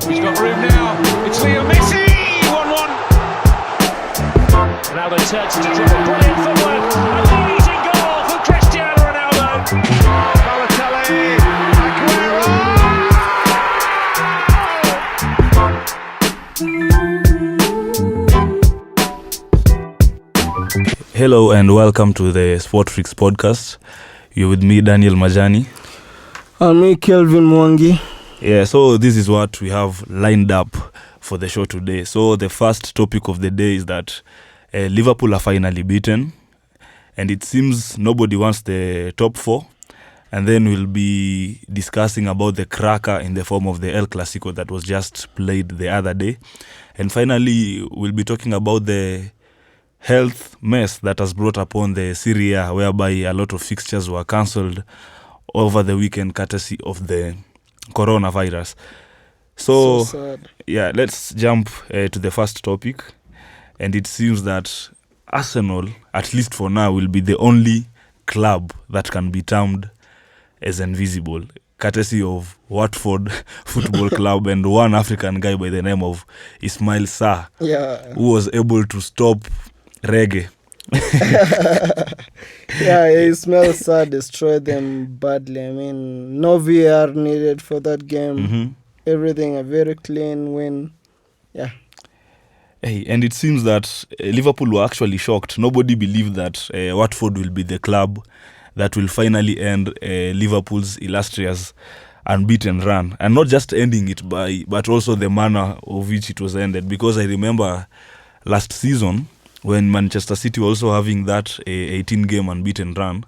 He's got room now. It's Leo Messi. 1-1. Ronaldo turns to dribble. Brilliant footwork. Amazing goal for Cristiano Ronaldo. Balotelli. Aguero. Hello and welcome to the Sport Freaks podcast. You're with me, Daniel Majani. And me, Kelvin Mwangi. Yeah, so this is what we have lined up for the show today. So the first topic of the day is that Liverpool are finally beaten, and it seems nobody wants the top four. And then we'll be discussing about the cracker in the form of the El Clasico that was just played the other day. And finally, we'll be talking about the health mess that has brought upon the Serie A, whereby a lot of fixtures were cancelled over the weekend courtesy of the coronavirus. So sad. Yeah, let's jump to the first topic. And it seems that Arsenal, at least for now, will be the only club that can be termed as invisible, courtesy of Watford Football Club and one African guy by the name of Ismail Sarr, who was able to stop reggae. Yeah, Ismail Sarr destroyed them badly. I mean, no VR needed for that game. Mm-hmm. Everything a very clean win. Yeah. Hey, and it seems that Liverpool were actually shocked. Nobody believed that Watford will be the club that will finally end Liverpool's illustrious unbeaten run. And not just ending it but also the manner of which it was ended. Because I remember last season, when Manchester City were also having that 18-game unbeaten run,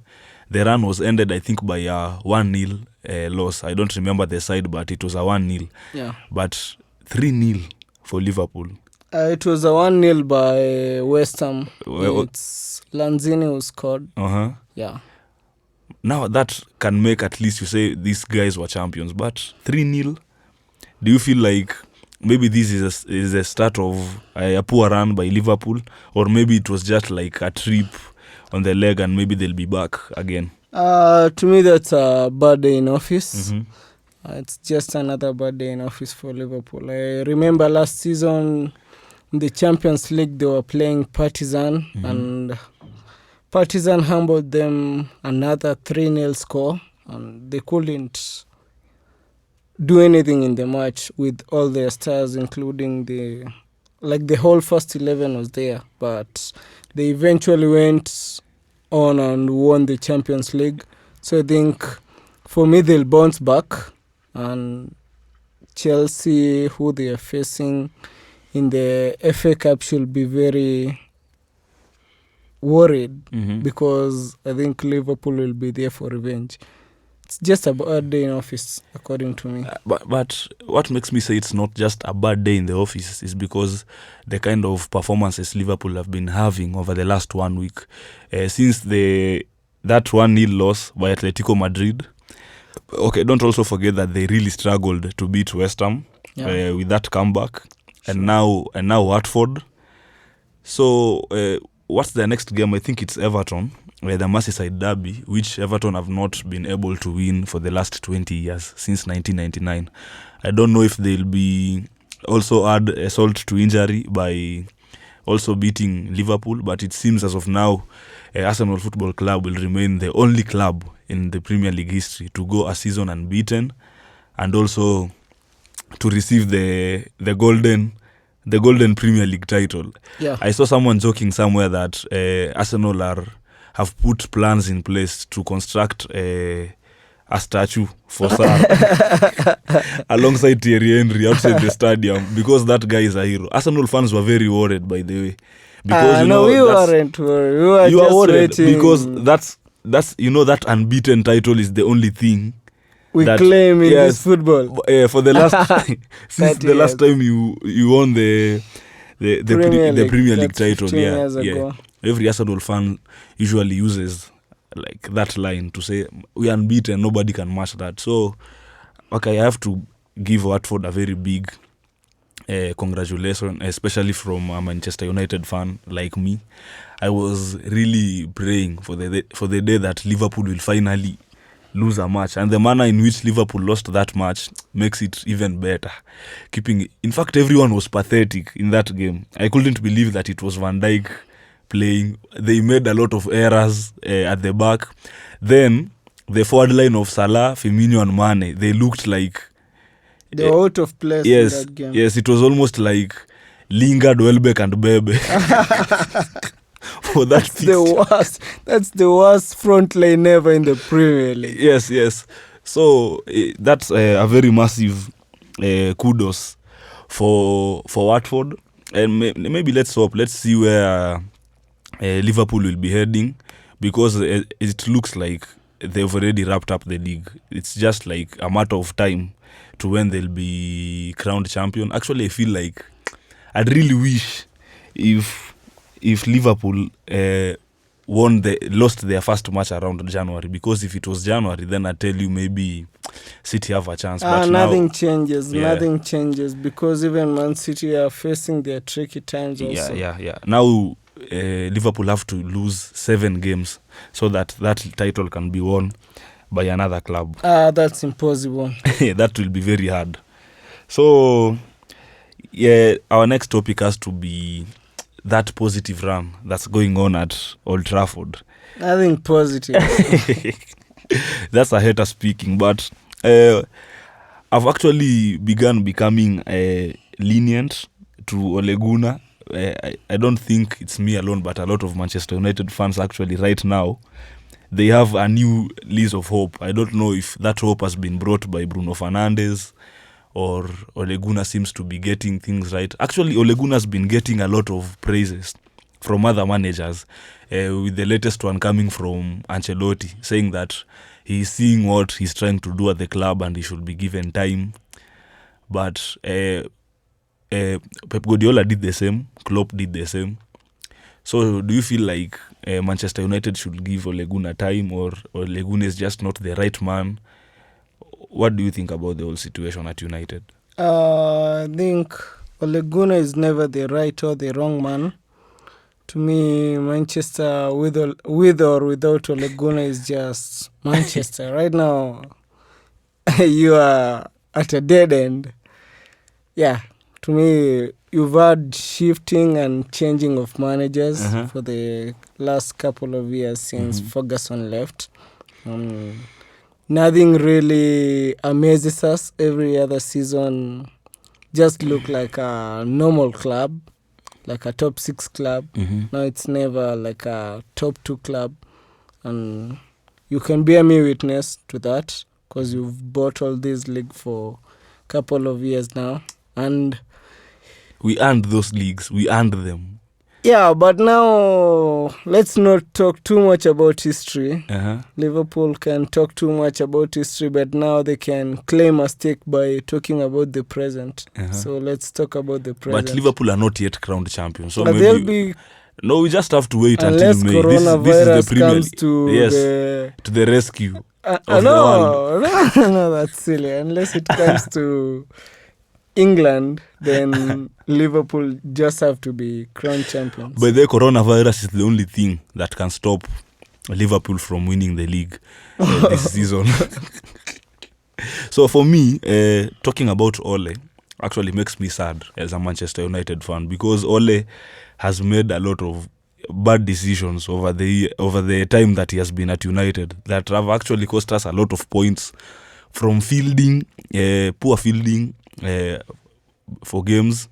the run was ended, I think, by a 1-0 loss. I don't remember the side, but it was a 1-0. Yeah. But 3-0 for Liverpool. It was a 1-0 by West Ham. Well, It's Lanzini who scored. Uh-huh. Yeah. Now that can make at least you say these guys were champions. But 3-0, do you feel like maybe this is a start of a poor run by Liverpool, or maybe it was just like a trip on the leg and maybe they'll be back again? To me, that's a bad day in office. Mm-hmm. It's just another bad day in office for Liverpool. I remember last season in the Champions League, they were playing Partizan, Mm-hmm. and Partizan humbled them another 3-0 score, and they couldn't do anything in the match with all their stars, including the whole first 11 was there, but they eventually went on and won the Champions League. So I think for me they'll bounce back, and Chelsea, who they are facing in the FA Cup, should be very worried, Mm-hmm. because I think Liverpool will be there for revenge. It's just a bad day in office, according to me. But what makes me say it's not just a bad day in the office is because the kind of performances Liverpool have been having over the last 1 week, since that 1-0 loss by Atletico Madrid. Okay, don't also forget that they really struggled to beat West Ham with that comeback, and now Watford. So what's their next game? I think it's Everton, the Merseyside derby, which Everton have not been able to win for the last 20 years, since 1999. I don't know if they'll be also add assault to injury by also beating Liverpool, but it seems as of now, Arsenal Football Club will remain the only club in the Premier League history to go a season unbeaten, and also to receive the golden Premier League title. Yeah. I saw someone joking somewhere that Arsenal have put plans in place to construct a statue for Sarr alongside Thierry Henry outside the stadium, because that guy is a hero. Arsenal fans were very worried, by the way, because we weren't worried. We were you just are worried waiting. because that's that unbeaten title is the only thing we that, claim in yes, this football. for the last since 30 the last years. time you won the Premier League title. 15 years Yeah. ago. Every Arsenal fan usually uses like that line to say we are unbeaten, nobody can match that. So okay, I have to give Watford a very big congratulations, especially from a Manchester United fan like me. I was really praying for the day that Liverpool will finally lose a match, and the manner in which Liverpool lost that match makes it even better. In fact, everyone was pathetic in that game. I couldn't believe that it was Van Dijk playing. They made a lot of errors at the back. Then the forward line of Salah, Firmino and Mane, they looked like they were out of place in that game. Yes, it was almost like Lingard, Welbeck and Bebe. For that That's the worst front line ever in the Premier League. Yes. So that's a very massive kudos for Watford. And maybe let's hope. Let's see where Liverpool will be heading, because it looks like they've already wrapped up the league. It's just like a matter of time to when they'll be crowned champion. Actually, I feel like I'd really wish if Liverpool lost their first match around January, because if it was January, then I tell you maybe City have a chance. But nothing changes. Nothing changes, because even Man City are facing their tricky times also. Yeah. Now Liverpool have to lose 7 games so that title can be won by another club. That's impossible. That will be very hard. So our next topic has to be that positive run that's going on at Old Trafford. Nothing positive. That's a hater speaking, but I've actually begun becoming lenient to Ole Gunnar. I don't think it's me alone, but a lot of Manchester United fans actually right now, they have a new lease of hope. I don't know if that hope has been brought by Bruno Fernandes, or Ole Gunnar seems to be getting things right. Actually, Ole Gunnar has been getting a lot of praises from other managers, with the latest one coming from Ancelotti, saying that he's seeing what he's trying to do at the club and he should be given time. But Pep Guardiola did the same, Klopp did the same. So do you feel like Manchester United should give Ole Gunnar time, or Ole Gunnar is just not the right man? What do you think about the whole situation at United? I think Ole Gunnar is never the right or the wrong man. To me, Manchester with or without Ole Gunnar is just Manchester. Right now, you are at a dead end. Yeah, to me, you've had shifting and changing of managers for the last couple of years since Ferguson left. Nothing really amazes us. Every other season just look like a normal club, like a top 6 club. Now it's never like a top 2 club. And you can bear me witness to that, because you've bought all this league for a couple of years now. And we earned those leagues. We earned them. Yeah, but now let's not talk too much about history. Liverpool can talk too much about history, but now they can claim a stake by talking about the present. So let's talk about the present. But Liverpool are not yet crowned champions. So but maybe they'll be... No, we just have to wait until unless May. Coronavirus this is the Premier comes to to the rescue of the no, world. No, that's silly. Unless it comes to England, then Liverpool just have to be crowned champions. But the coronavirus is the only thing that can stop Liverpool from winning the league this season. So for me, talking about Ole actually makes me sad as a Manchester United fan, because Ole has made a lot of bad decisions over the time that he has been at United that have actually cost us a lot of points, from poor fielding for games,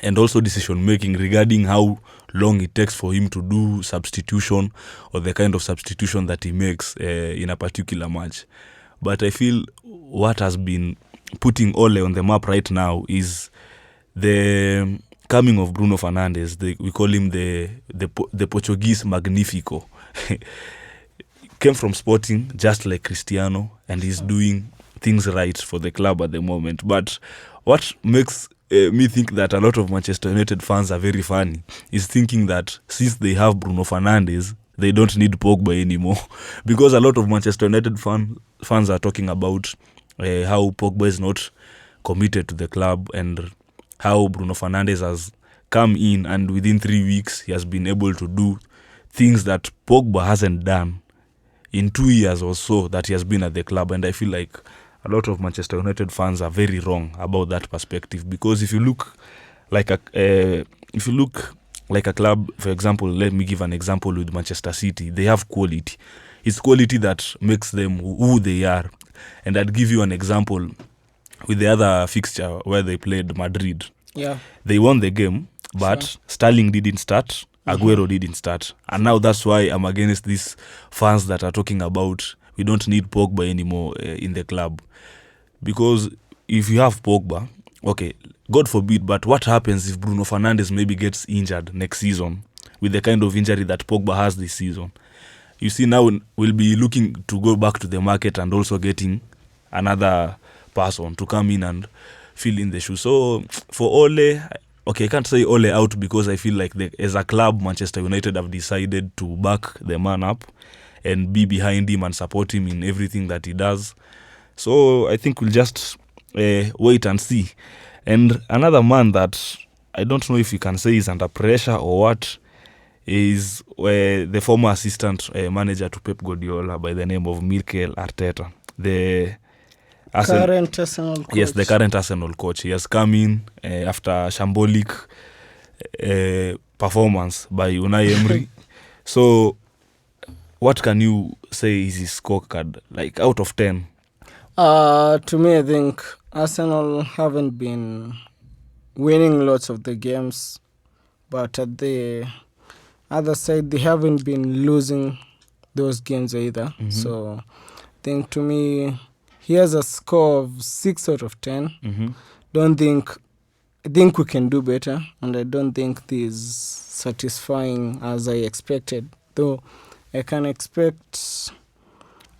and also decision making regarding how long it takes for him to do substitution, or the kind of substitution that he makes in a particular match. But I feel what has been putting Ole on the map right now is the coming of Bruno Fernandes. We call him the Portuguese Magnifico. Came from Sporting just like Cristiano, and he's doing things right for the club at the moment. But what makes me think that a lot of Manchester United fans are very funny is thinking that since they have Bruno Fernandes, they don't need Pogba anymore. Because a lot of Manchester United fans are talking about how Pogba is not committed to the club, and how Bruno Fernandes has come in and within 3 weeks he has been able to do things that Pogba hasn't done in 2 years or so that he has been at the club. And I feel like a lot of Manchester United fans are very wrong about that perspective, because if you look like a club, for example, let me give an example with Manchester City. They have quality. It's quality that makes them who they are. And I'd give you an example with the other fixture where they played Madrid. Yeah. They won the game, but Sterling didn't start, Aguero didn't start. And now that's why I'm against these fans that are talking about we don't need Pogba anymore in the club. Because if you have Pogba, okay, God forbid, but what happens if Bruno Fernandes maybe gets injured next season with the kind of injury that Pogba has this season? You see, now we'll be looking to go back to the market and also getting another person to come in and fill in the shoes. So for Ole, okay, I can't say Ole out because I feel like as a club, Manchester United have decided to back the man up and be behind him and support him in everything that he does. So I think we'll just wait and see. And another man that I don't know if you can say is under pressure or what is the former assistant manager to Pep Guardiola by the name of Mikel Arteta. The Current Arsenal coach. Yes, the current Arsenal coach. He has come in after shambolic performance by Unai Emery. So what can you say is his scorecard, like out of 10? To me, I think Arsenal haven't been winning lots of the games, but at the other side, they haven't been losing those games either. So I think to me, he has a score of 6 out of 10. I think we can do better, and I don't think this is satisfying as I expected. Though I can expect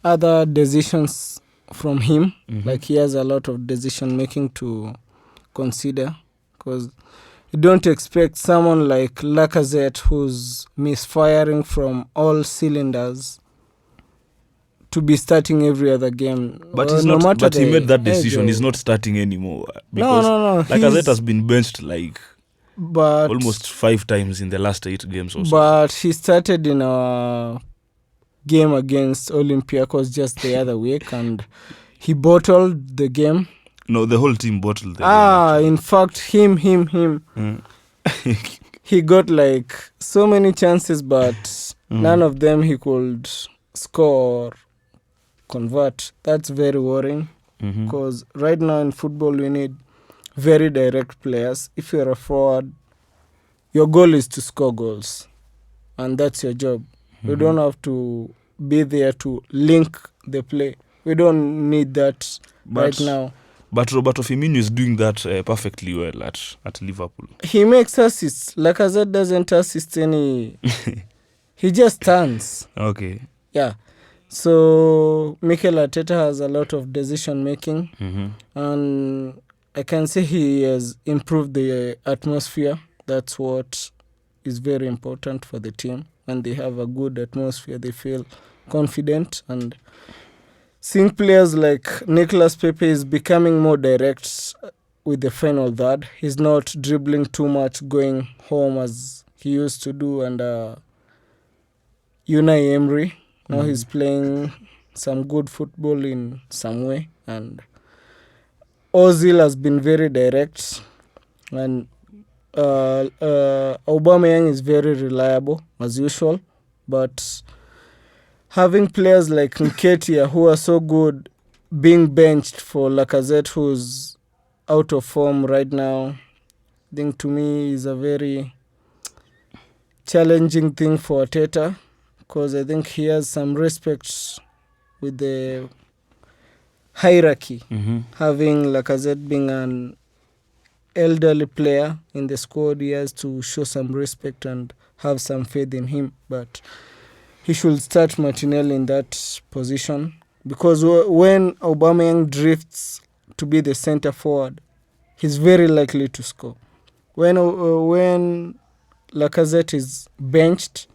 other decisions from him. Like he has a lot of decision making to consider, because you don't expect someone like Lacazette, who's misfiring from all cylinders, to be starting every other game. But he's not. But he made that decision. He's not starting anymore because no. Lacazette has been benched but almost 5 times in the last 8 games or so. But he started in a game against Olympiacos just the other week, and he bottled the game. No, the whole team bottled the game. In fact, him. He got so many chances, but none of them he could score or convert. That's very worrying, because right now in football we need very direct players. If you're a forward, your goal is to score goals, and that's your job. You don't have to be there to link the play. We don't need that right now. But Roberto Firmino is doing that perfectly well at Liverpool. He makes assists. Lacazette doesn't assist any. He just stands. Okay. Yeah. So Mikel Arteta has a lot of decision making, and I can say he has improved the atmosphere. That's what is very important for the team. When they have a good atmosphere, they feel confident. And seeing players like Nicolas Pepe is becoming more direct with the final third. He's not dribbling too much, going home as he used to do. And Unai Emery, now he's playing some good football in some way. And Ozil has been very direct. And Aubameyang is very reliable as usual. But having players like Nketiah, who are so good, being benched for Lacazette, who's out of form right now, I think to me is a very challenging thing for Arteta, because I think he has some respect with the hierarchy. Having Lacazette being an elderly player in the squad, he has to show some respect and have some faith in him. But he should start Martinelli in that position, because when Aubameyang drifts to be the center forward, he's very likely to score. When Lacazette is benched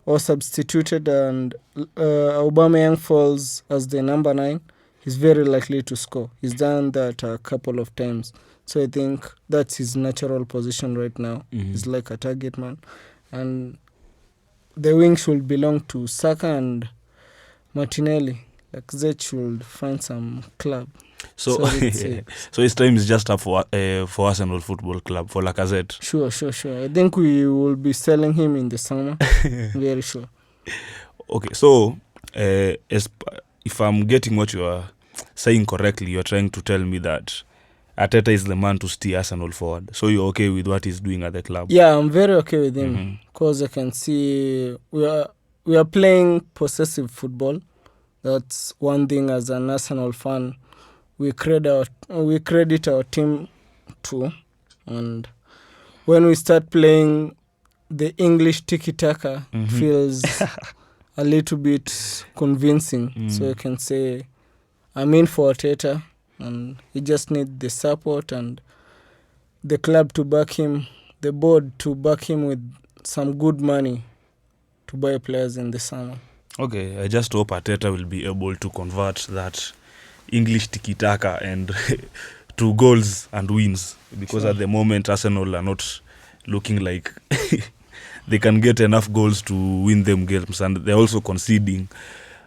or substituted and Aubameyang falls as the number 9, he's very likely to score. He's done that a couple of times. So I think that's his natural position right now. He's like a target man. And the wing should belong to Saka and Martinelli. Like Zed should find some club. So, Sorry to say. so his time is just up for Arsenal Football Club, for Lacazette. Sure. I think we will be selling him in the summer. Very sure. Okay, so if I'm getting what you are saying correctly, you're trying to tell me that Arteta is the man to steer Arsenal forward. So you're okay with what he's doing at the club? Yeah, I'm very okay with him because I can see we are playing possessive football. That's one thing as an Arsenal fan we credit our team to. And when we start playing the English tiki-taka, feels a little bit convincing. So I can say I'm in for Arteta, and he just needs the support and the club to back him, the board to back him with some good money to buy players in the summer. Okay, I just hope Arteta will be able to convert that English tiki-taka and to goals and wins, because at the moment Arsenal are not looking like they can get enough goals to win them games, and they're also conceding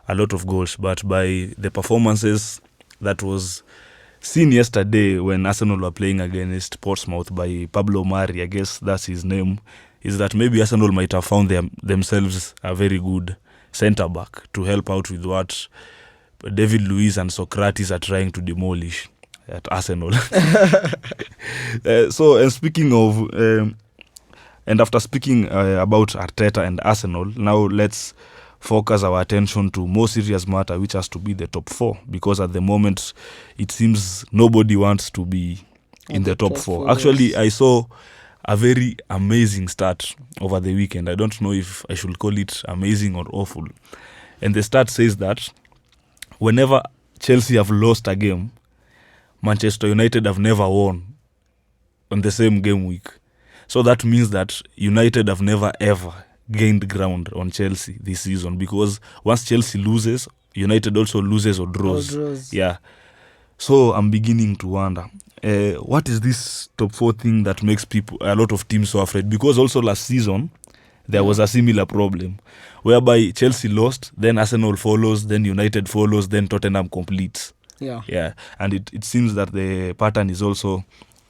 a lot of goals. But by the performances that was seen yesterday when Arsenal were playing against Portsmouth by Pablo Mari, I guess that's his name, is that maybe Arsenal might have found themselves a very good centre-back to help out with what David Luiz and Socrates are trying to demolish at Arsenal. And speaking of, and after speaking about Arteta and Arsenal, now let's focus our attention to more serious matter, which has to be the top four, because at the moment it seems nobody wants to be in the top four. Actually, I saw a very amazing start over the weekend. I don't know if I should call it amazing or awful. And the stat says that whenever Chelsea have lost a game, Manchester United have never won on the same game week. So that means that United have never ever gained ground on Chelsea this season, because once Chelsea loses, United also loses or draws. Yeah. So I'm beginning to wonder, what is this top four thing that makes a lot of teams so afraid? Because also last season, there was a similar problem whereby Chelsea lost, then Arsenal follows, then United follows, then Tottenham completes. Yeah. And it seems that the pattern is also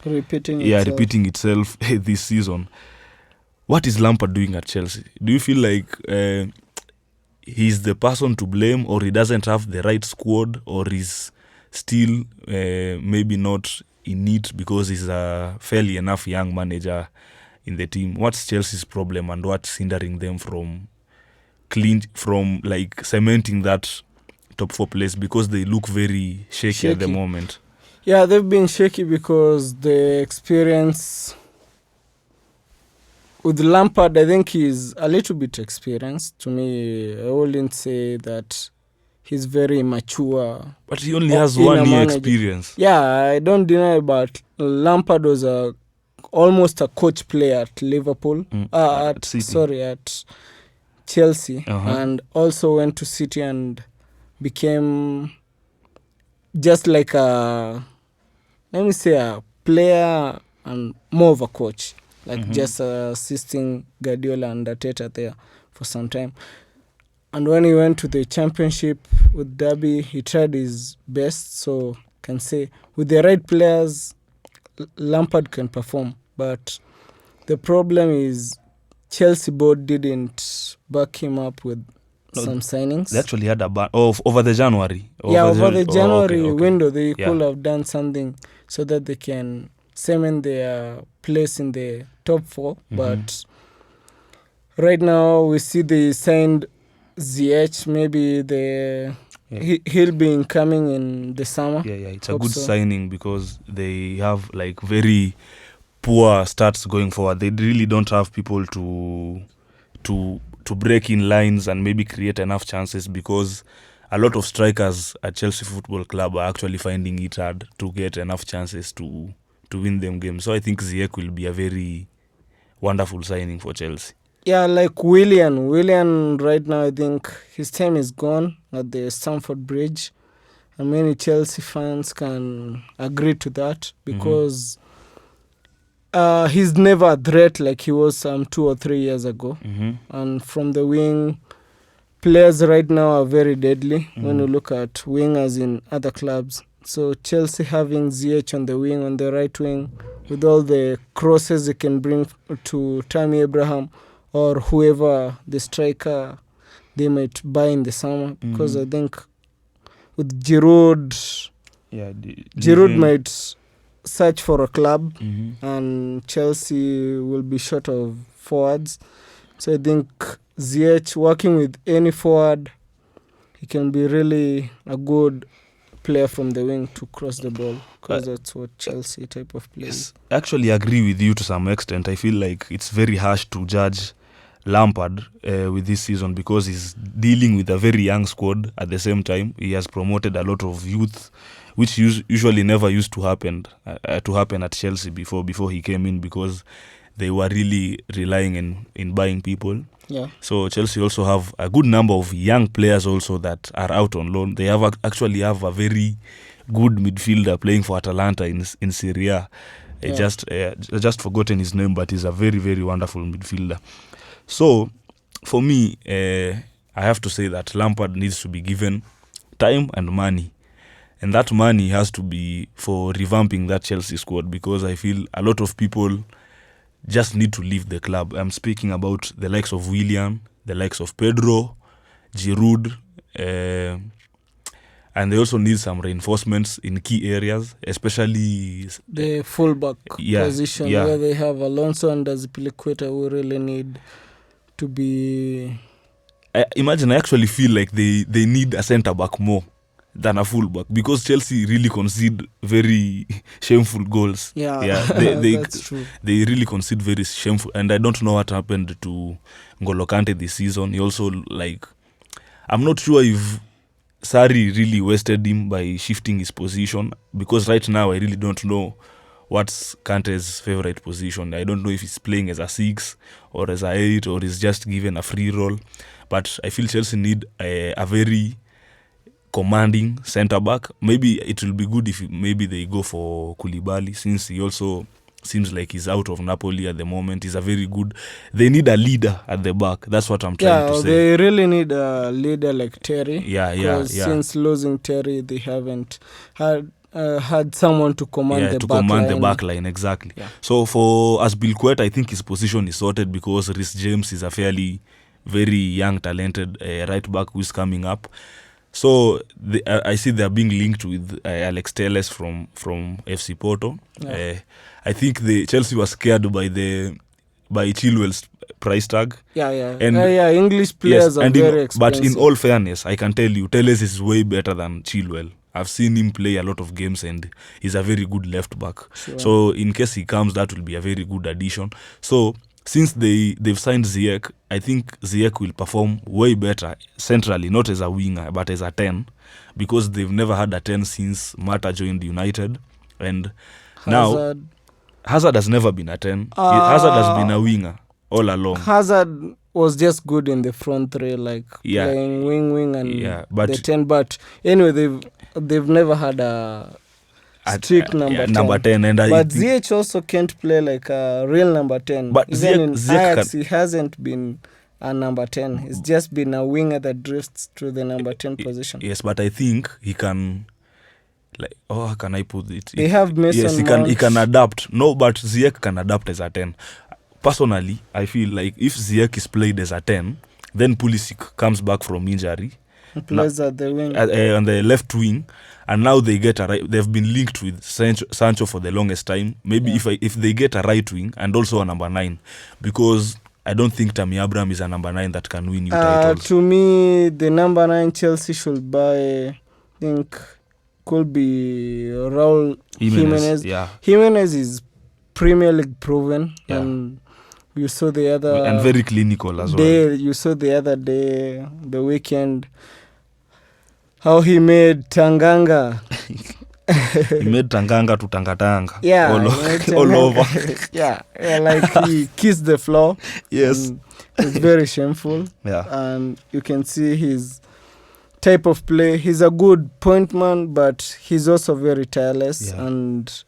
repeating itself this season. What is Lampard doing at Chelsea? Do you feel like he's the person to blame, or he doesn't have the right squad, or he's still maybe not in it because he's a fairly enough young manager in the team? What's Chelsea's problem, and what's hindering them from cementing that top four place, because they look very shaky at the moment? Yeah, they've been shaky because the experience with Lampard, I think he's a little bit experienced. To me, I wouldn't say that he's very mature. But he only has 1 year experience. Yeah, I don't deny, but Lampard was almost a coach player at Liverpool. At Chelsea. And also went to City and became just like a player and more of a coach. Just assisting Guardiola and Arteta there for some time. And when he went to the championship with Derby, he tried his best. So can say with the right players, Lampard can perform. But the problem is Chelsea board didn't back him up with some signings. They actually had a ban over the January. Over the January window, they could have done something so that they can cement their place in the top four. But right now we see they signed ZH. Maybe he'll be incoming in the summer. Yeah, it's a good signing, because they have like very poor stats going forward. They really don't have people to break in lines and maybe create enough chances, because a lot of strikers at Chelsea Football Club are actually finding it hard to get enough chances to win them games. So I think Ziyech will be a very wonderful signing for Chelsea. Yeah, like Willian right now, I think his time is gone at the Stamford Bridge. And many Chelsea fans can agree to that, because he's never a threat like he was 2 or 3 years ago. And from the wing, players right now are very deadly when you look at wingers in other clubs. So Chelsea having Ziyech on the wing, on the right wing, with all the crosses they can bring to Tammy Abraham or whoever the striker they might buy in the summer. Because I think with Giroud, Giroud might search for a club, and Chelsea will be short of forwards. So I think Ziyech working with any forward, he can be really a good player from the wing to cross the ball, because that's what Chelsea type of player is. I actually agree with you to some extent. I feel like it's very harsh to judge Lampard with this season because he's dealing with a very young squad. At the same time, he has promoted a lot of youth, which usually never used to happen at Chelsea before he came in, because they were really relying in buying people. Yeah. So Chelsea also have a good number of young players also that are out on loan. They actually have a very good midfielder playing for Atalanta in Serie A. I just forgotten his name, but he's a very, very wonderful midfielder. So for me, I have to say that Lampard needs to be given time and money. And that money has to be for revamping that Chelsea squad, because I feel a lot of people just need to leave the club. I'm speaking about the likes of Willian, the likes of Pedro, Giroud, and they also need some reinforcements in key areas, especially the fullback position, where they have Alonso and Azpilicueta, who really need to be... I actually feel like they need a centre-back more than a fullback, because Chelsea really concede very shameful goals. That's true. They really concede very shameful, and I don't know what happened to N'Golo Kante this season. He also, I'm not sure if Sarri really wasted him by shifting his position, because right now I really don't know what's Kante's favorite position. I don't know if he's playing as a 6 or as a 8 or is just given a free role, but I feel Chelsea need a very commanding centre-back. Maybe it will be good if maybe they go for Koulibaly, since he also seems like he's out of Napoli at the moment. He's a very good... They need a leader at the back. That's what I'm trying to say. They really need a leader like Terry. Because since losing Terry, they haven't had someone to command the back line. Exactly. Yeah. So for Azpilicueta, I think his position is sorted, because Reece James is a fairly very young, talented right back who's coming up. So I see they're being linked with Alex Telles from FC Porto. Yeah. I think Chelsea was scared by Chilwell's price tag. English players are very expensive. But in all fairness, I can tell you, Telles is way better than Chilwell. I've seen him play a lot of games, and he's a very good left back. Sure. So in case he comes, that will be a very good addition. So since they've signed Ziyech, I think Ziyech will perform way better centrally, not as a winger, but as a 10, because they've never had a 10 since Mata joined United. And now Hazard has never been a 10. Hazard has been a winger all along. Hazard was just good in the front three, playing wing and the 10. But anyway, they've never had a strict number 10. But Ziyech also can't play like a real number 10. But even in Ajax, he hasn't been a number 10. He's just been a winger that drifts to the number 10 position. Yes, but I think he can... how can I put it? They have Mason Mount. He can adapt. No, but Ziyech can adapt as a 10. Personally, I feel like if Ziyech is played as a 10, then Pulisic comes back from injury. He plays at the wing. On the left wing, and now they get they've been linked with Sancho for the longest time. Maybe if they get a right wing and also a number 9, because I don't think Tammy Abraham is a number 9 that can win you titles. To me, the number 9 Chelsea should buy, I think, could be Raul Jimenez. Yeah. Jimenez is Premier League proven, and you saw the other... And very clinical as well. You saw the other day, the weekend, how he made Tanganga. He made Tanganga to Tangatanga. Yeah. All over. Like he kissed the floor. Yes. It's very shameful. Yeah. And you can see his type of play. He's a good point man, but he's also very tireless and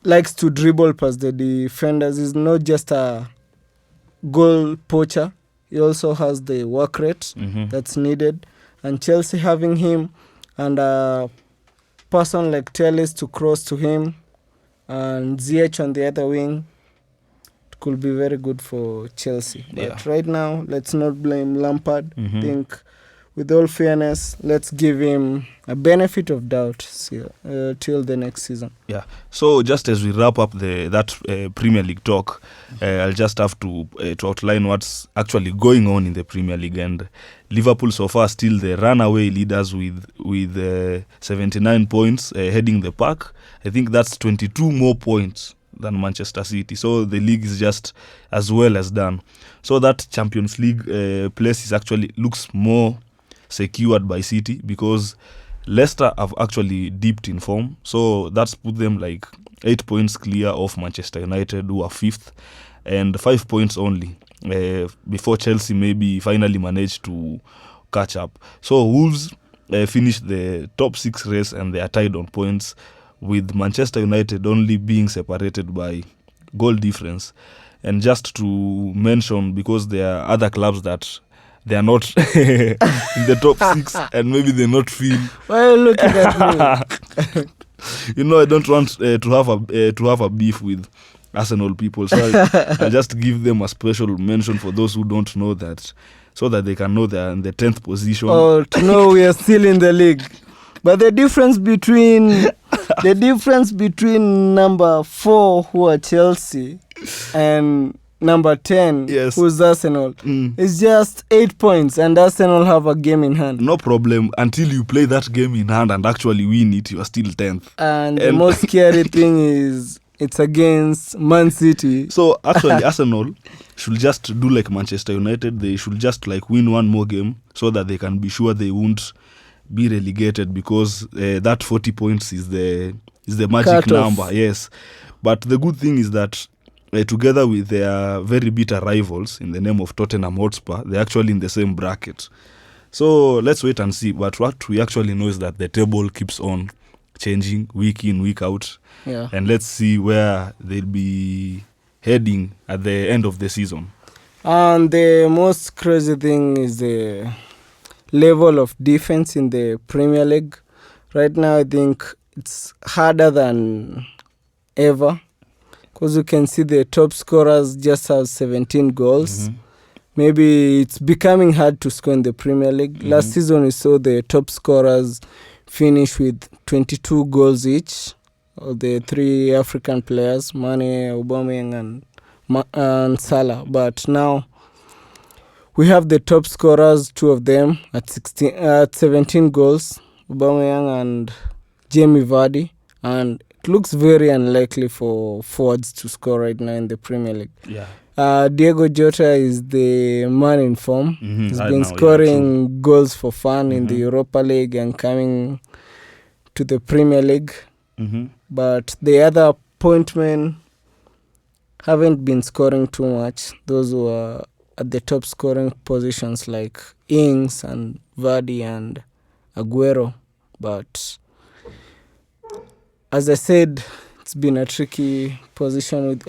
likes to dribble past the defenders. He's not just a goal poacher. He also has the work rate that's needed. And Chelsea having him and a person like Telles to cross to him and Ziyech on the other wing, it could be very good for Chelsea. But right now, let's not blame Lampard. I think, with all fairness, let's give him a benefit of doubt till the next season. Yeah. So just as we wrap up that Premier League talk, I'll just have to outline what's actually going on in the Premier League. And Liverpool so far still the runaway leaders with 79 points heading the pack. I think that's 22 more points than Manchester City. So the league is just as well as done. So that Champions League place is actually looks more secured by City because Leicester have actually dipped in form. So that's put them like 8 points clear of Manchester United, who are 5th, and 5 points only before Chelsea maybe finally managed to catch up. So Wolves finished the top 6 race and they are tied on points, with Manchester United only being separated by goal difference. And just to mention, because there are other clubs that they are not in the top 6 and maybe they not feel. Why are you looking at me? I don't want to have a beef with Arsenal people, so I just give them a special mention for those who don't know that, so that they can know they are in the 10th position. Oh, to know we are still in the league. But the difference between number 4, who are Chelsea, and number 10, who's Arsenal, is just 8 points, and Arsenal have a game in hand. No problem. Until you play that game in hand and actually win it, you are still 10th. And the most scary thing is it's against Man City. So actually Arsenal should just do like Manchester United. They should just like win one more game so that they can be sure they won't be relegated, because that 40 points is the magic number. Yes. But the good thing is that together with their very bitter rivals in the name of Tottenham Hotspur, they're actually in the same bracket. So let's wait and see. But what we actually know is that the table keeps on changing week in, week out. Yeah. And let's see where they'll be heading at the end of the season. And the most crazy thing is the level of defense in the Premier League. Right now, I think it's harder than ever, because you can see the top scorers just have 17 goals. Maybe it's becoming hard to score in the Premier League. Last season, we saw the top scorers finish with 22 goals each. The 3 African players, Mane, Aubameyang, and Salah. But now we have the top scorers, 2 of them at 17 goals, Aubameyang and Jamie Vardy, and it looks very unlikely for forwards to score right now in the Premier League. Yeah. Diego Jota is the man in form. He's been scoring goals for fun in the Europa League and coming to the Premier League. But the other appointment haven't been scoring too much. Those who are at the top scoring positions like Ings and Vardy and Aguero. But as I said, it's been a tricky position with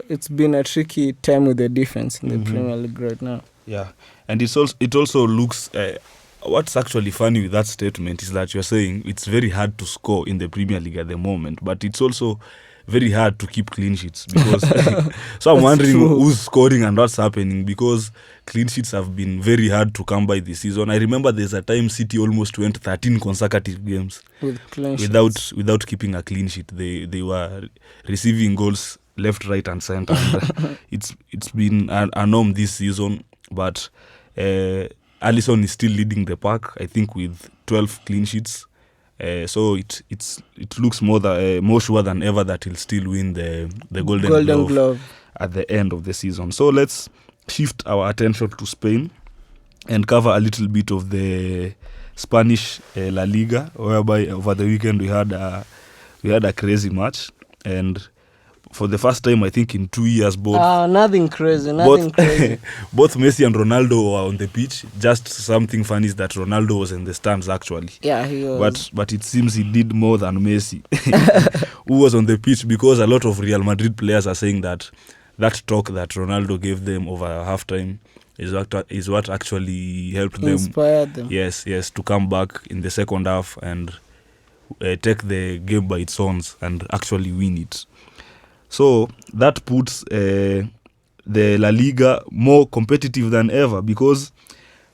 it's been a tricky time with the defense in the Premier League right now. Yeah. And it also looks what's actually funny with that statement is that you're saying it's very hard to score in the Premier League at the moment, but it's also very hard to keep clean sheets, because so I'm wondering who's scoring and what's happening, because clean sheets have been very hard to come by this season. I remember there's a time City almost went 13 consecutive games without keeping a clean sheet. They were receiving goals left, right and center. And it's been a norm this season, but Alisson is still leading the pack, I think, with 12 clean sheets. So it looks more sure than ever that he'll still win the Golden Glove at the end of the season. So let's shift our attention to Spain and cover a little bit of the Spanish La Liga, whereby over the weekend we had a crazy match, and for the first time I think in 2 years nothing crazy. Both Messi and Ronaldo were on the pitch. Just something funny is that Ronaldo was in the stands actually. Yeah, he was. But it seems he did more than Messi, who was on the pitch, because a lot of Real Madrid players are saying that talk that Ronaldo gave them over halftime is what actually helped them. Inspired them. Yes, to come back in the second half and take the game by its own and actually win it. So that puts the La Liga more competitive than ever, because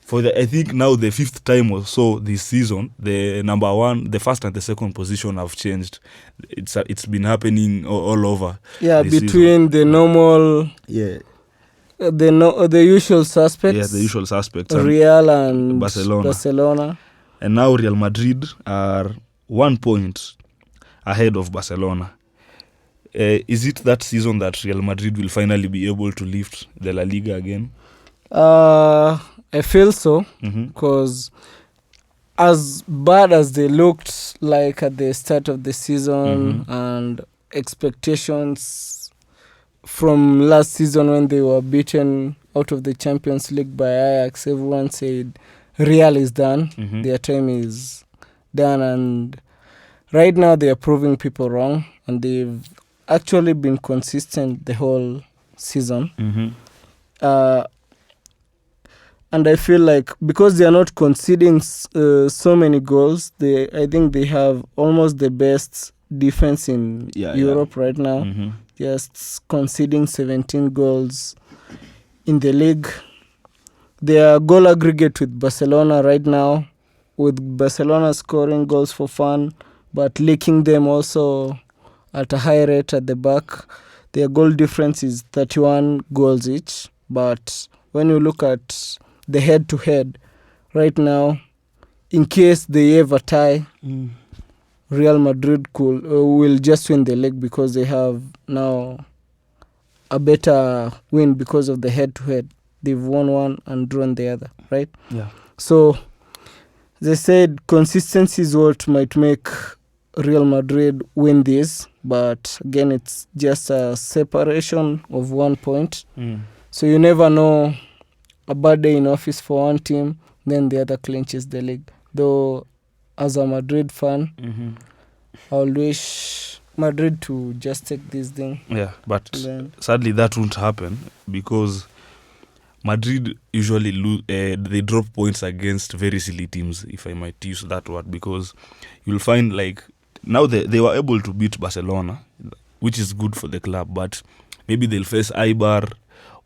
for I think now the 5th time or so this season, the number one, the first and the second position have changed. It's been happening all over. Yeah, this between season. the normal, the usual suspects. Yeah, the usual suspects. Real and Barcelona. And now Real Madrid are 1 point ahead of Barcelona. Is it that season that Real Madrid will finally be able to lift the La Liga again? I feel so, because as bad as they looked like at the start of the season and expectations from last season when they were beaten out of the Champions League by Ajax, everyone said Real is done, their time is done, and right now they are proving people wrong, and they've actually been consistent the whole season. And I feel like because they are not conceding so many goals, I think they have almost the best defense in Europe right now. Just conceding 17 goals in the league. Their goal aggregate with Barcelona right now, with Barcelona scoring goals for fun, but leaking them also at a high rate at the back. Their goal difference is 31 goals each. But when you look at the head-to-head right now, in case they ever tie, Real Madrid will just win the league because they have now a better win because of the head-to-head. They've won one and drawn the other, right? Yeah. So they said consistency is what might make Real Madrid win this, but again, it's just a separation of 1 point. So you never know. A bad day in office for one team, then the other clinches the league. Though, as a Madrid fan, I would wish Madrid to just take this thing. Yeah, but sadly that won't happen because Madrid usually they drop points against very silly teams, if I might use that word, because you'll find like now they were able to beat Barcelona, which is good for the club, but maybe they'll face Eibar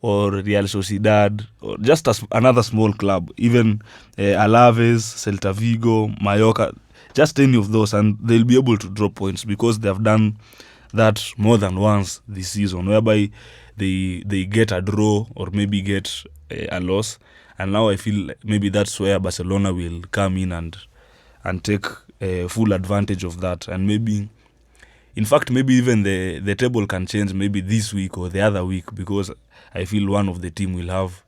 or Real Sociedad, or just another small club, even Alaves, Celta Vigo, Mallorca, just any of those, and they'll be able to drop points because they have done that more than once this season, whereby they get a draw or maybe get a loss, and now I feel like maybe that's where Barcelona will come in and take full advantage of that, and maybe, in fact, maybe even the table can change maybe this week or the other week, because I feel one of the team will have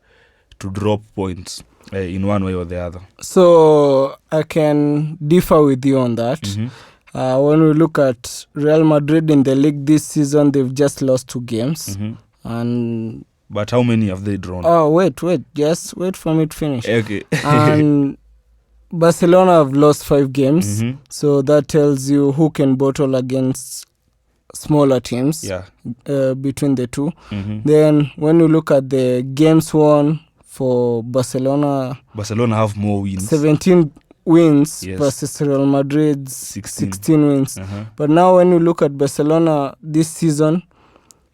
to drop points in one way or the other. So I can differ with you on that. When we look at Real Madrid in the league this season, they've just lost 2 games. But how many have they drawn? Oh, wait. Just wait for me to finish. Okay. And Barcelona have lost 5 games. So that tells you who can battle against smaller teams between the two. Then when you look at the games won for Barcelona have more wins. 17 wins versus Real Madrid's 16 wins. But now when you look at Barcelona this season,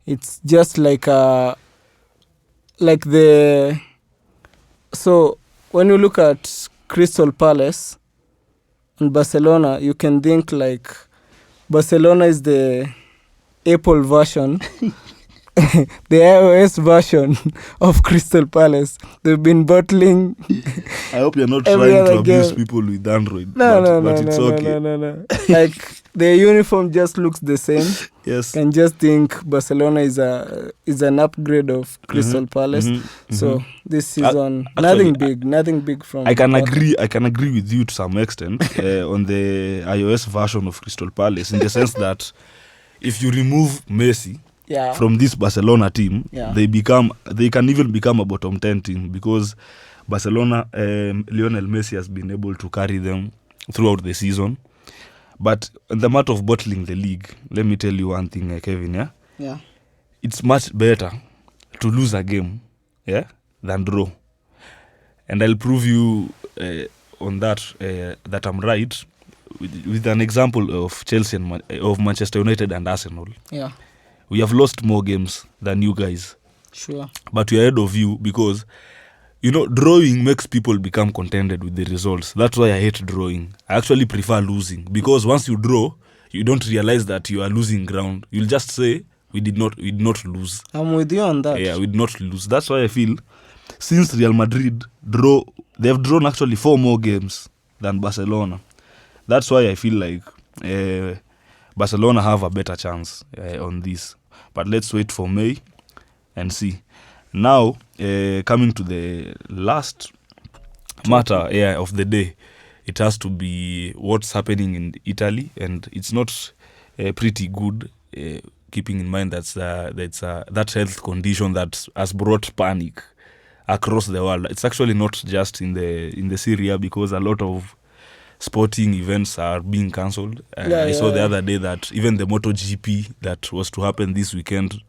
it's just so when you look at Crystal Palace and Barcelona, you can think like Barcelona is the Apple version, the iOS version of Crystal Palace. They've been bottling. I hope you're not trying to abuse people with Android. No, it's okay. No. Like the uniform just looks the same. Yes. And just think Barcelona is an upgrade of Crystal Palace. So this season, nothing big from. I can agree with you to some extent on the iOS version of Crystal Palace, in the sense that if you remove Messi from this Barcelona team, they can even become a bottom 10 team, because Barcelona, Lionel Messi has been able to carry them throughout the season. But in the matter of bottling the league, let me tell you one thing, Kevin, Yeah. It's much better to lose a game, than draw. and I'll prove you on that that I'm right with an example of Chelsea and of Manchester United and Arsenal. Yeah, We have lost more games than you guys, sure. but we're ahead of you because, drawing makes people become contented with the results. That's why I hate drawing. I actually prefer losing, because once you draw, you don't realize that you are losing ground. You'll just say, we did not lose. I'm with you on that. Yeah, we did not lose. That's why I feel, since Real Madrid they've drawn actually 4 more games than Barcelona. That's why I feel like Barcelona have a better chance on this. But let's wait for May and see. Now, coming to the last matter of the day, it has to be what's happening in Italy, and it's not pretty good, keeping in mind that health condition that has brought panic across the world. It's actually not just in the Serie A, because a lot of sporting events are being cancelled. I saw the other day that even the MotoGP that was to happen this weekend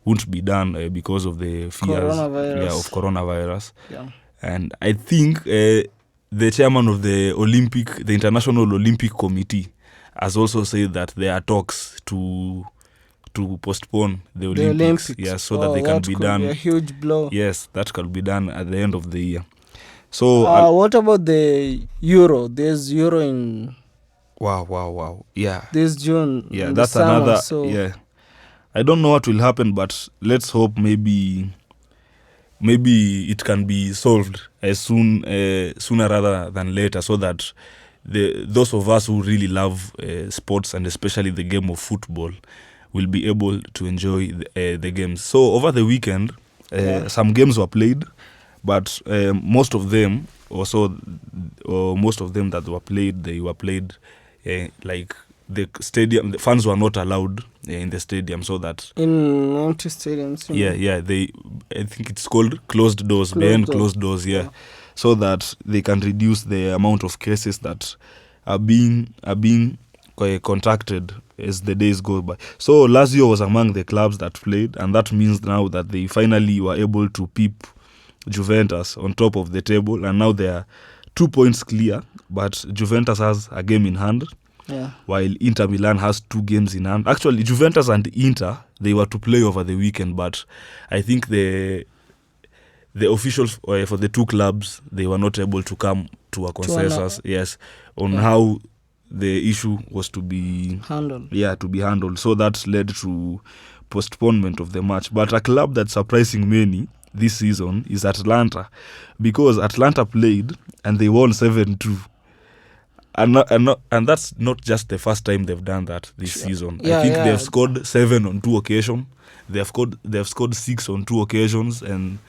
won't be done because of the fears of coronavirus. Yeah. And I think the chairman of the International Olympic Committee has also said that there are talks to postpone the Olympics. Yeah, so that they can be done. Be a huge blow. Yes, that can be done at the end of the year. So what about the Euro? There's Euro in wow. Yeah. this June. Yeah, in that's the summer, another. so Yeah, I don't know what will happen, but let's hope maybe it can be solved sooner rather than later, so that those of us who really love sports, and especially the game of football, will be able to enjoy the games. So over the weekend, some games were played, but most of them that were played, they were played like the stadium. The fans were not allowed in the stadium, so that in empty stadiums. I think it's called closed doors, closed doors. Yeah, so that they can reduce the amount of cases that are being contracted as the days go by. So Lazio was among the clubs that played, and that means now that they finally were able to peep Juventus on top of the table, and now they are 2 points clear, but Juventus has a game in hand, while Inter Milan has 2 games in hand. Actually, Juventus and Inter, they were to play over the weekend, but I think the officials for the 2 clubs, they were not able to come to a consensus on how the issue was to be handled. So that led to postponement of the match. But a club that's surprising many this season is Atlanta, because Atlanta played and they won 7-2. And that's not just the first time they've done that this season. I think they've scored 7 on 2 occasions. They've scored 6 on 2 occasions, and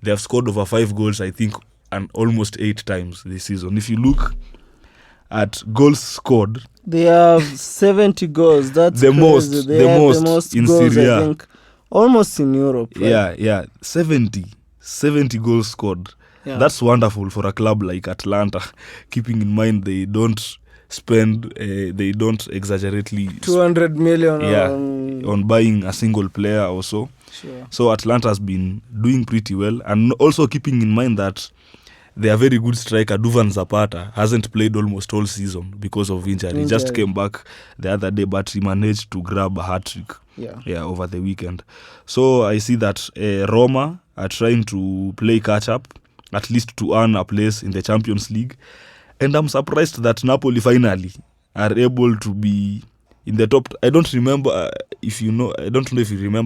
they have scored over 5 goals, I think, and almost 8 times this season. If you look at goals scored, they have 70 goals. That's the crazy. They have the most in goals, Serie A. I think, almost in Europe. Right? Yeah, 70 goals scored. Yeah. That's wonderful for a club like Atlanta, keeping in mind they don't exaggerately 200 million on buying a single player or so. Sure. So Atlanta has been doing pretty well, and also keeping in mind that their very good striker Duvan Zapata hasn't played almost all season because of injury. He just came back the other day, but he managed to grab a hat-trick over the weekend. So I see that Roma are trying to play catch-up, at least to earn a place in the Champions League. And I'm surprised that Napoli finally are able to be in the top. I don't remember if you know,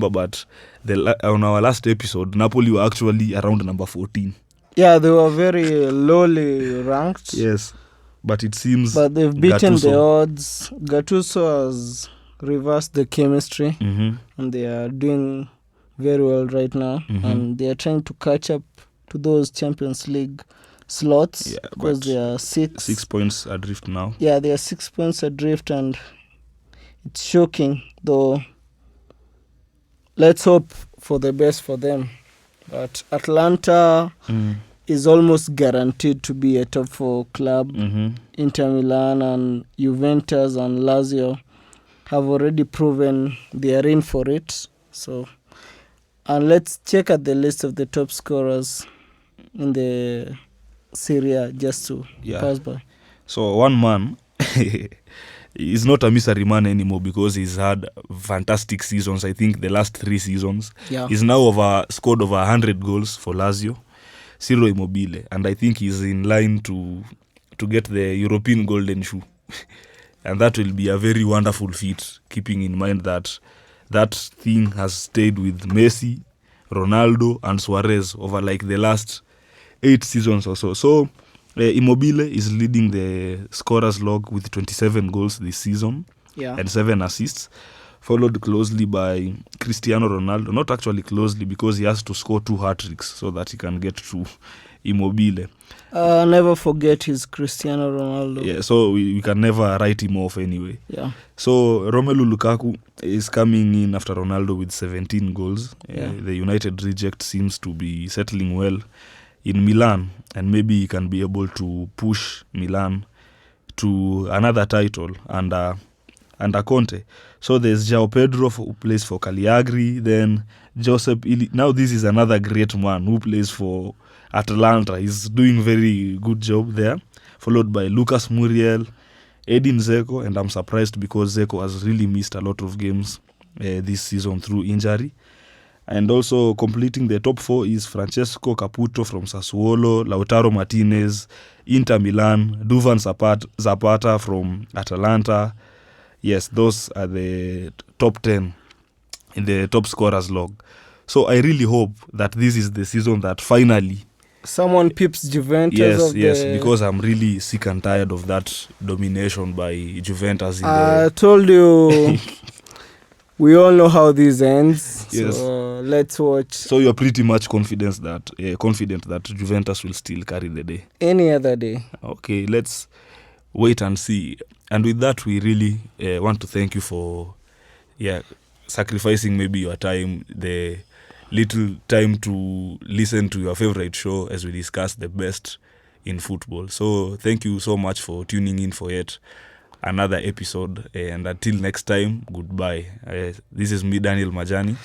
but on our last episode, Napoli were actually around number 14. Yeah, they were very lowly ranked. Yes, but it seems... But they've beaten the odds. Gattuso has reversed the chemistry, and they are doing very well right now. And they are trying to catch up to those Champions League slots, because they are 6 points adrift now. Yeah, they are 6 points adrift, and it's shocking, though. Let's hope for the best for them. But Atlanta is almost guaranteed to be a top 4 club. Inter Milan and Juventus and Lazio have already proven they are in for it. So, and let's check at the list of the top scorers in the Serie A just to pass by. So one man, he's not a misery man anymore because he's had fantastic seasons. I think the last 3 seasons. Yeah. He's now scored over 100 goals for Lazio, Ciro Immobile, and I think he's in line to get the European Golden Shoe. And that will be a very wonderful feat, keeping in mind that thing has stayed with Messi, Ronaldo, and Suarez over like the last 8 seasons or so. So Immobile is leading the scorers log with 27 goals this season and 7 assists, followed closely by Cristiano Ronaldo. Not actually closely, because he has to score 2 hat-tricks so that he can get to Immobile. Never forget his Cristiano Ronaldo. Yeah, so we can never write him off anyway. Yeah. So Romelu Lukaku is coming in after Ronaldo with 17 goals. The United reject seems to be settling well in Milan, and maybe he can be able to push Milan to another title under Conte. So there's João Pedro who plays for Cagliari. Then Josep now this is another great man who plays for Atalanta. He's doing very good job there, followed by Lucas Muriel, Edin Dzeko, and I'm surprised because Dzeko has really missed a lot of games this season through injury. And also completing the top 4 is Francesco Caputo from Sassuolo, Lautaro Martinez, Inter Milan, Duvan Zapata from Atalanta. Yes, those are the top 10 in the top scorers log. So I really hope that this is the season that finally someone peeps Juventus. Yes, because I'm really sick and tired of that domination by Juventus. I told you, we all know how this ends. Yes. So let's watch. So you're pretty much confident that Juventus will still carry the day. Any other day. Okay, let's wait and see. And with that, we really want to thank you for sacrificing maybe your time, the little time to listen to your favorite show as we discuss the best in football. So thank you so much for tuning in for yet another episode. And until next time, goodbye. This is me, Daniel Majani.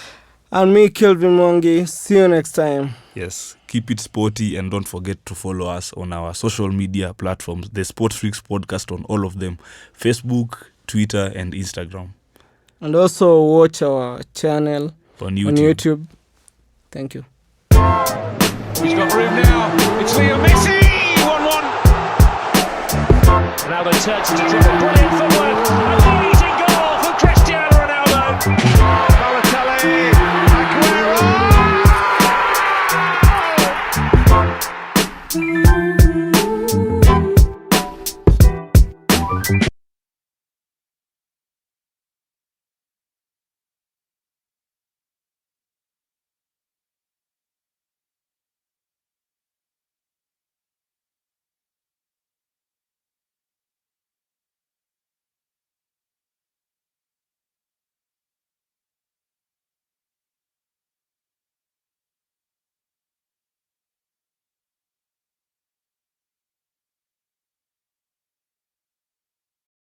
And me, Kelvin Mwangi. See you next time. Yes, keep it sporty and don't forget to follow us on our social media platforms, the Sports Freaks Podcast on all of them, Facebook, Twitter, and Instagram. And also watch our channel on YouTube. Thank you. He's got room now. It's Leo Messi. 1-1. Now they turn to dribble. Brilliant footwork.